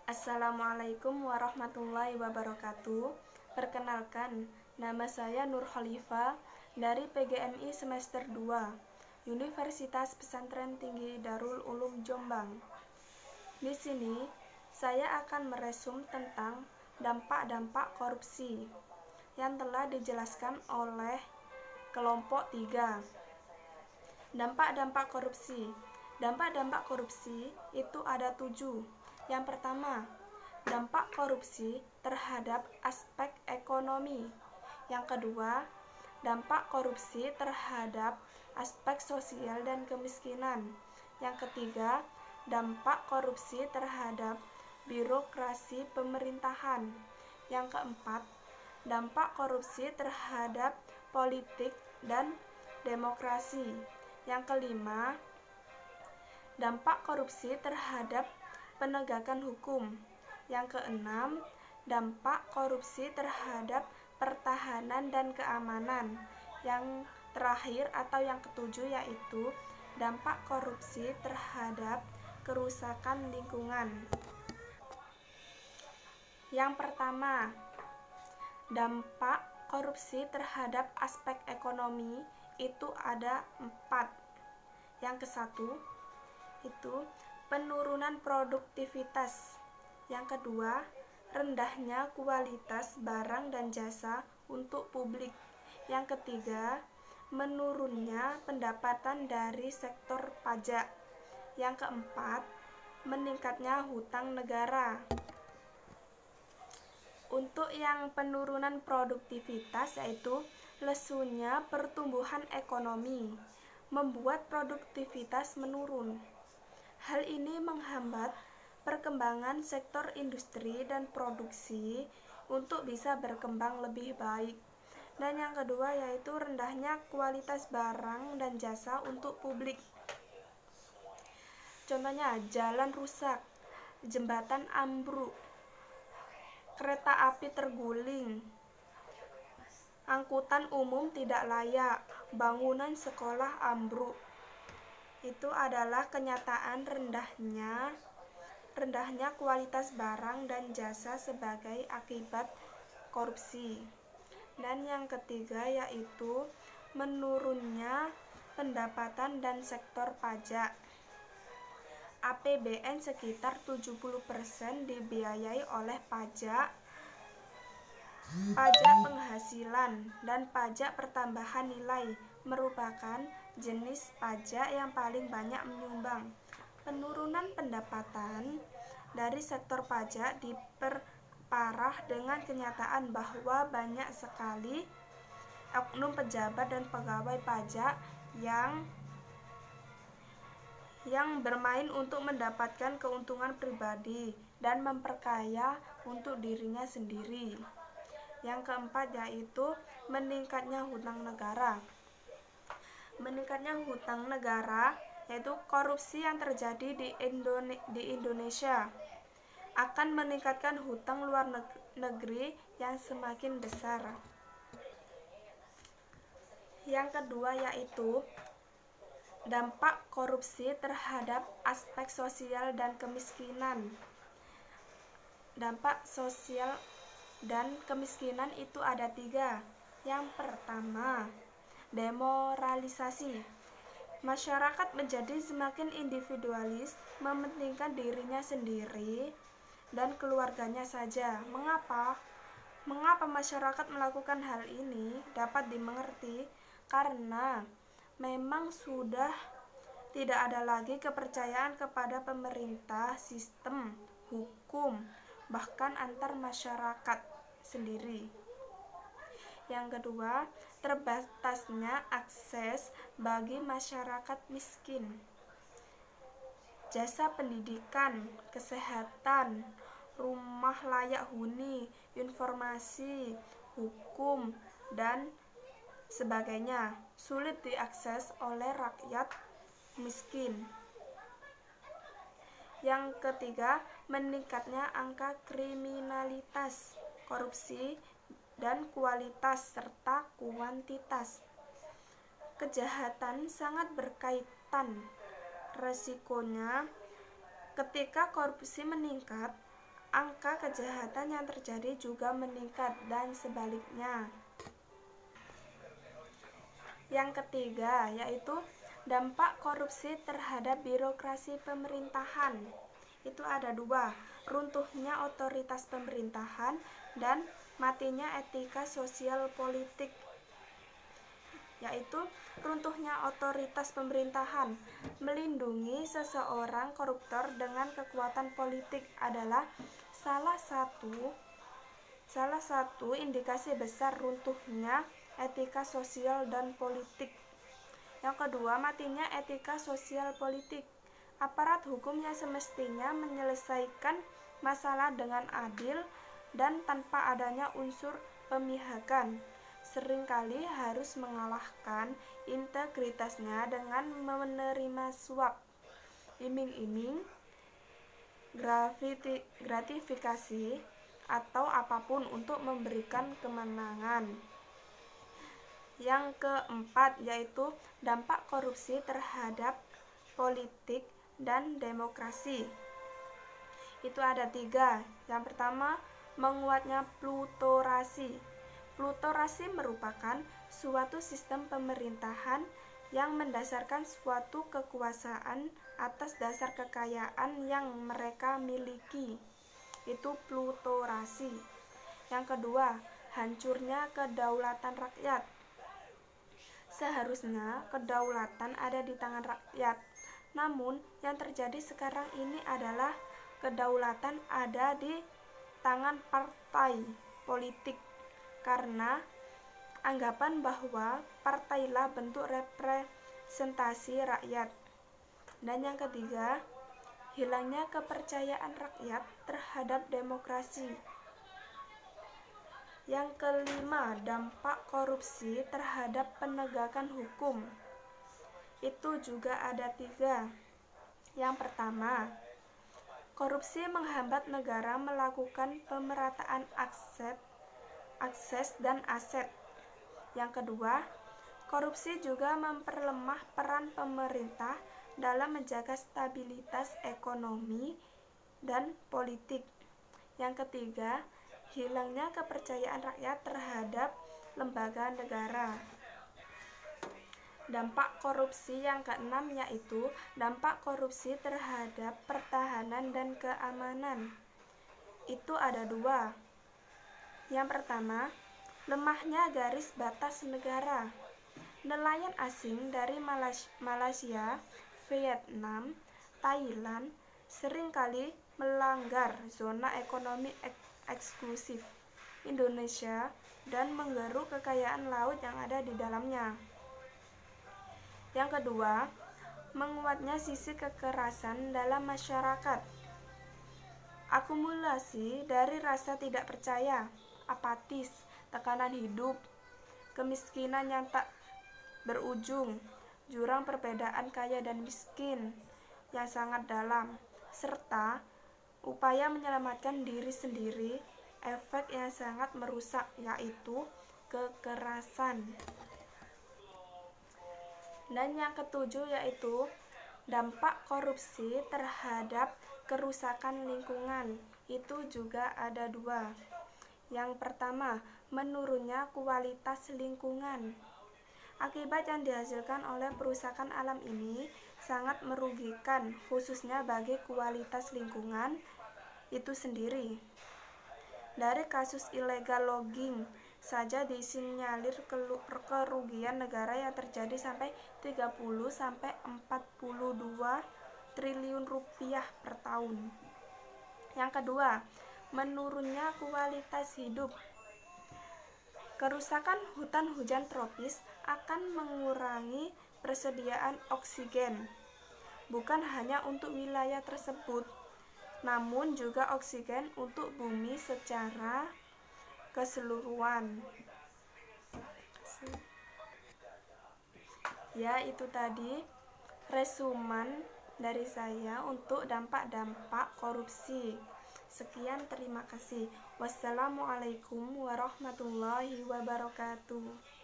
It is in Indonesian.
Assalamualaikum warahmatullahi wabarakatuh. Perkenalkan, nama saya Nur Khalifah dari PGMI semester 2, Universitas Pesantren Tinggi Darul Ulum Jombang. Di sini, saya akan meresum tentang dampak-dampak korupsi yang telah dijelaskan oleh kelompok 3. Dampak-dampak korupsi. Dampak-dampak korupsi itu ada 7. Yang pertama, dampak korupsi terhadap aspek ekonomi. Yang kedua, dampak korupsi terhadap aspek sosial dan kemiskinan. Yang ketiga, dampak korupsi terhadap birokrasi pemerintahan. Yang keempat, dampak korupsi terhadap politik dan demokrasi. Yang kelima, dampak korupsi terhadap penegakan hukum. Yang keenam, dampak korupsi terhadap pertahanan dan keamanan. Yang terakhir atau yang ketujuh yaitu dampak korupsi terhadap kerusakan lingkungan. Yang pertama, dampak korupsi terhadap aspek ekonomi itu ada 4. Yang ke-1 itu penurunan produktivitas. Yang kedua, rendahnya kualitas barang dan jasa untuk publik. Yang ketiga, menurunnya pendapatan dari sektor pajak. Yang keempat, meningkatnya hutang negara. Untuk yang penurunan produktivitas yaitu lesunya pertumbuhan ekonomi, membuat produktivitas menurun. Hal ini menghambat perkembangan sektor industri dan produksi untuk bisa berkembang lebih baik. Dan yang kedua yaitu rendahnya kualitas barang dan jasa untuk publik. Contohnya, jalan rusak, jembatan ambruk, kereta api terguling, angkutan umum tidak layak, bangunan sekolah ambruk. Itu adalah kenyataan rendahnya kualitas barang dan jasa sebagai akibat korupsi. Dan yang ketiga yaitu menurunnya pendapatan dan sektor pajak. APBN sekitar 70% dibiayai oleh pajak penghasilan dan pajak pertambahan nilai merupakan jenis pajak yang paling banyak menyumbang. Penurunan pendapatan dari sektor pajak diperparah dengan kenyataan bahwa banyak sekali oknum pejabat dan pegawai pajak yang bermain untuk mendapatkan keuntungan pribadi dan memperkaya untuk dirinya sendiri. Yang keempat yaitu meningkatnya hutang negara. Meningkatnya hutang negara yaitu korupsi yang terjadi di Indonesia akan meningkatkan hutang luar negeri yang semakin besar. Yang kedua yaitu dampak korupsi terhadap aspek sosial dan kemiskinan. Dampak sosial dan kemiskinan itu ada 3. Yang pertama, demoralisasi. Masyarakat menjadi semakin individualis, mementingkan dirinya sendiri dan keluarganya saja. Mengapa masyarakat melakukan hal ini? Dapat dimengerti karena memang sudah tidak ada lagi kepercayaan kepada pemerintah, sistem, hukum, bahkan antar masyarakat sendiri. Yang kedua, terbatasnya akses bagi masyarakat miskin. Jasa pendidikan, kesehatan, rumah layak huni, informasi, hukum, dan sebagainya sulit diakses oleh rakyat miskin. Yang ketiga, meningkatnya angka kriminalitas, korupsi, dan kualitas serta kuantitas. Kejahatan sangat berkaitan. Resikonya ketika korupsi meningkat angka kejahatan yang terjadi juga meningkat dan sebaliknya. Yang ketiga yaitu dampak korupsi terhadap birokrasi pemerintahan. Itu ada dua, runtuhnya otoritas pemerintahan dan matinya etika sosial politik. Yaitu runtuhnya otoritas pemerintahan. Melindungi seseorang koruptor dengan kekuatan politik adalah salah satu indikasi besar runtuhnya etika sosial dan politik. Yang kedua, matinya etika sosial politik. Aparat hukum yang semestinya menyelesaikan masalah dengan adil dan tanpa adanya unsur pemihakan, seringkali harus mengalahkan integritasnya dengan menerima suap, iming-iming, gratifikasi, atau apapun untuk memberikan kemenangan. Yang keempat yaitu dampak korupsi terhadap politik dan demokrasi. Itu ada tiga. Yang pertama, menguatnya plutorasi. Plutorasi merupakan suatu sistem pemerintahan yang mendasarkan suatu kekuasaan atas dasar kekayaan yang mereka miliki. Itu plutorasi. Yang kedua, hancurnya kedaulatan rakyat. Seharusnya kedaulatan ada di tangan rakyat. Namun yang terjadi sekarang ini adalah kedaulatan ada di tangan partai politik karena anggapan bahwa partailah bentuk representasi rakyat. Dan yang ketiga, hilangnya kepercayaan rakyat terhadap demokrasi. Yang kelima, dampak korupsi terhadap penegakan hukum. Itu juga ada tiga. Yang pertama, korupsi menghambat negara melakukan pemerataan akses dan aset. Yang kedua, korupsi juga memperlemah peran pemerintah dalam menjaga stabilitas ekonomi dan politik. Yang ketiga, hilangnya kepercayaan rakyat terhadap lembaga negara. Dampak korupsi yang keenam yaitu dampak korupsi terhadap pertahanan dan keamanan. Itu ada dua. Yang pertama, lemahnya garis batas negara. Nelayan asing dari Malaysia, Vietnam, Thailand seringkali melanggar zona ekonomi eksklusif Indonesia dan menggeruk kekayaan laut yang ada di dalamnya. Yang kedua, menguatnya sisi kekerasan dalam masyarakat. Akumulasi dari rasa tidak percaya, apatis, tekanan hidup, kemiskinan yang tak berujung, jurang perbedaan kaya dan miskin yang sangat dalam, serta upaya menyelamatkan diri sendiri, efek yang sangat merusak yaitu kekerasan. Dan yang ketujuh yaitu dampak korupsi terhadap kerusakan lingkungan. Itu juga ada dua. Yang pertama, menurunnya kualitas lingkungan. Akibat yang dihasilkan oleh perusakan alam ini sangat merugikan, khususnya bagi kualitas lingkungan itu sendiri. Dari kasus illegal logging saja disinyalir kerugian negara yang terjadi sampai 30 sampai 42 triliun rupiah per tahun. Yang kedua, menurunnya kualitas hidup. Kerusakan hutan hujan tropis akan mengurangi persediaan oksigen, bukan hanya untuk wilayah tersebut, namun juga oksigen untuk bumi secara keseluruhan. Ya, itu tadi resumen dari saya untuk dampak-dampak korupsi. Sekian, terima kasih. Wassalamualaikum warahmatullahi wabarakatuh.